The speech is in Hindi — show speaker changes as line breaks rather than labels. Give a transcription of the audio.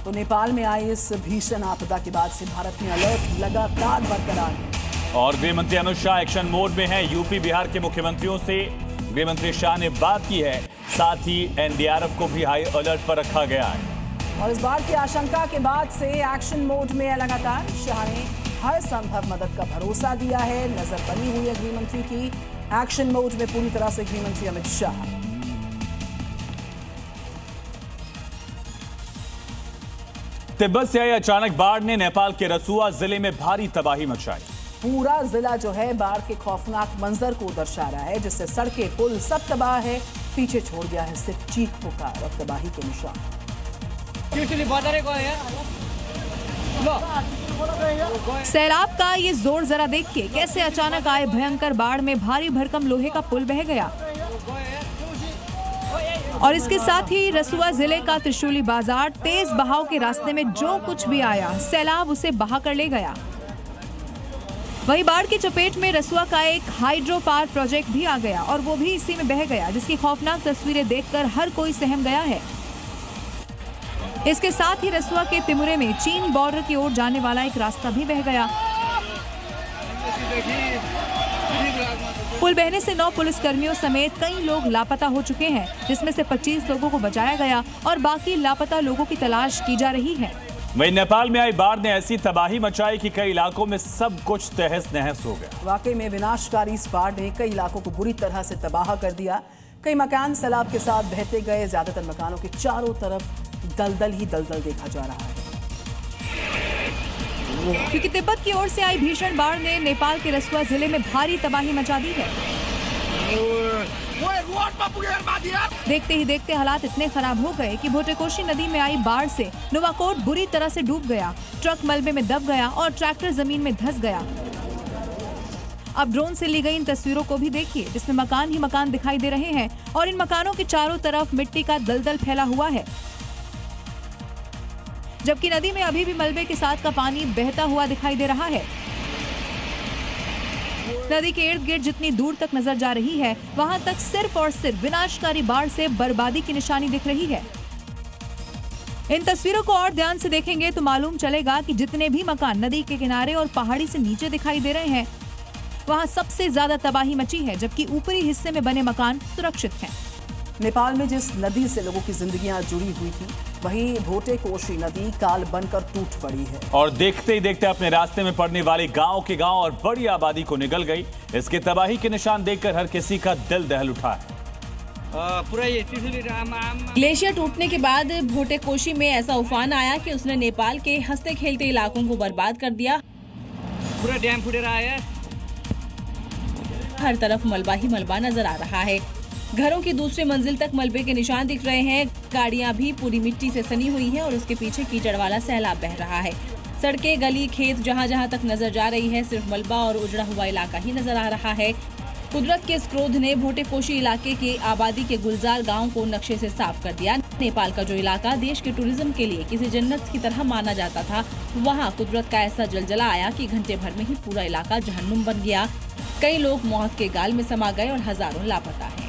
तो नेपाल में आई इस भीषण आपदा के बाद से भारत में अलर्ट लगातार बरकरार है।
और गृह मंत्री अमित शाह एक्शन मोड में हैं। यूपी बिहार के मुख्यमंत्रियों से गृह मंत्री शाह ने बात की है। साथ ही एनडीआरएफ को भी हाई अलर्ट पर रखा गया है।
और इस बार की आशंका के बाद से एक्शन मोड में है लगातार। शाह ने हर संभव मदद का भरोसा दिया है। नजर बनी हुई है गृह मंत्री की। एक्शन मोड में पूरी तरह से गृह मंत्री अमित शाह।
तिब्बत से आई अचानक बाढ़ ने नेपाल के रसुआ जिले में भारी तबाही मचाई।
पूरा जिला जो है बाढ़ के खौफनाक मंजर को दर्शा रहा है, जिससे सड़कें पुल सब तबाह है। पीछे छोड़ गया है सिर्फ चीख पुकार और तबाही के निशान।
सैलाब का ये जोर जरा देखिए, कैसे अचानक आए भयंकर बाढ़ में भारी भरकम लोहे का पुल बह गया और इसके साथ ही रसुआ जिले का त्रिशूली बाजार तेज बहाव के रास्ते में जो कुछ भी आया सैलाब उसे बहा कर ले गया। वहीं बाढ़ की चपेट में रसुआ का एक हाइड्रो पावर प्रोजेक्ट भी आ गया और वो भी इसी में बह गया, जिसकी खौफनाक तस्वीरें देखकर हर कोई सहम गया है। इसके साथ ही रसुआ के तिमुरे में चीन बॉर्डर की ओर जाने वाला एक रास्ता भी बह गया। पुल बहने से 9 पुलिसकर्मियों समेत कई लोग लापता हो चुके हैं, जिसमें से 25 लोगों को बचाया गया और बाकी लापता लोगों की तलाश की जा रही है।
वहीं नेपाल में आई बाढ़ ने ऐसी तबाही मचाई कि कई इलाकों में सब कुछ तहस नहस हो गया।
वाकई में विनाशकारी इस बाढ़ ने कई इलाकों को बुरी तरह से तबाह कर दिया। कई मकान सैलाब के साथ बहते गए। ज्यादातर मकानों के चारों तरफ दलदल ही दलदल देखा जा रहा है।
क्योंकि तिब्बत की ओर से आई भीषण बाढ़ ने नेपाल के रसुआ जिले में भारी तबाही मचा दी है। देखते ही देखते हालात इतने खराब हो गए कि भोटेकोशी नदी में आई बाढ़ से नुवाकोट बुरी तरह से डूब गया। ट्रक मलबे में दब गया और ट्रैक्टर जमीन में धंस गया। अब ड्रोन से ली गई इन तस्वीरों को भी देखिए, जिसमें मकान ही मकान दिखाई दे रहे हैं और इन मकानों के चारों तरफ मिट्टी का दलदल फैला हुआ है, जबकि नदी में अभी भी मलबे के साथ का पानी बहता हुआ दिखाई दे रहा है। नदी के इर्द गिर्द जितनी दूर तक नजर जा रही है, वहां तक सिर्फ और सिर्फ विनाशकारी बाढ़ से बर्बादी की निशानी दिख रही है। इन तस्वीरों को और ध्यान से देखेंगे तो मालूम चलेगा कि जितने भी मकान नदी के किनारे और पहाड़ी से नीचे दिखाई दे रहे हैं, वहां सबसे ज्यादा तबाही मची है, जबकि ऊपरी हिस्से में बने मकान सुरक्षित हैं।
नेपाल में जिस नदी से लोगों की जिंदगियां जुड़ी हुई थी, वहीं भोटेकोशी नदी काल बनकर टूट पड़ी है
और देखते ही देखते अपने रास्ते में पड़ने वाले गांव के गांव और बड़ी आबादी को निगल गई। इसके तबाही के निशान देखकर हर किसी का दिल दहल उठा है।
ग्लेशियर टूटने के बाद भोटेकोशी में ऐसा उफान आया कि उसने नेपाल के हंसते खेलते इलाकों को बर्बाद कर दिया।
पूरा डैम फुटेर आया,
हर तरफ मलबा ही मलबा नजर आ रहा है। घरों की दूसरी मंजिल तक मलबे के निशान दिख रहे हैं। गाड़ियां भी पूरी मिट्टी से सनी हुई हैं और उसके पीछे कीचड़ वाला सैलाब बह रहा है। सड़कें, गली, खेत जहां जहां तक नजर जा रही है, सिर्फ मलबा और उजड़ा हुआ इलाका ही नजर आ रहा है। कुदरत के इस क्रोध ने भोटेकोशी इलाके के आबादी के गुलजार गांव को नक्शे से साफ कर दिया। नेपाल का जो इलाका देश के टूरिज्म के लिए किसी जन्नत की तरह माना जाता था, वहाँ कुदरत का ऐसा जलजला आया कि घंटे भर में ही पूरा इलाका जहन्नुम बन गया। कई लोग मौत के गाल में समा गए और हजारों लापता हैं।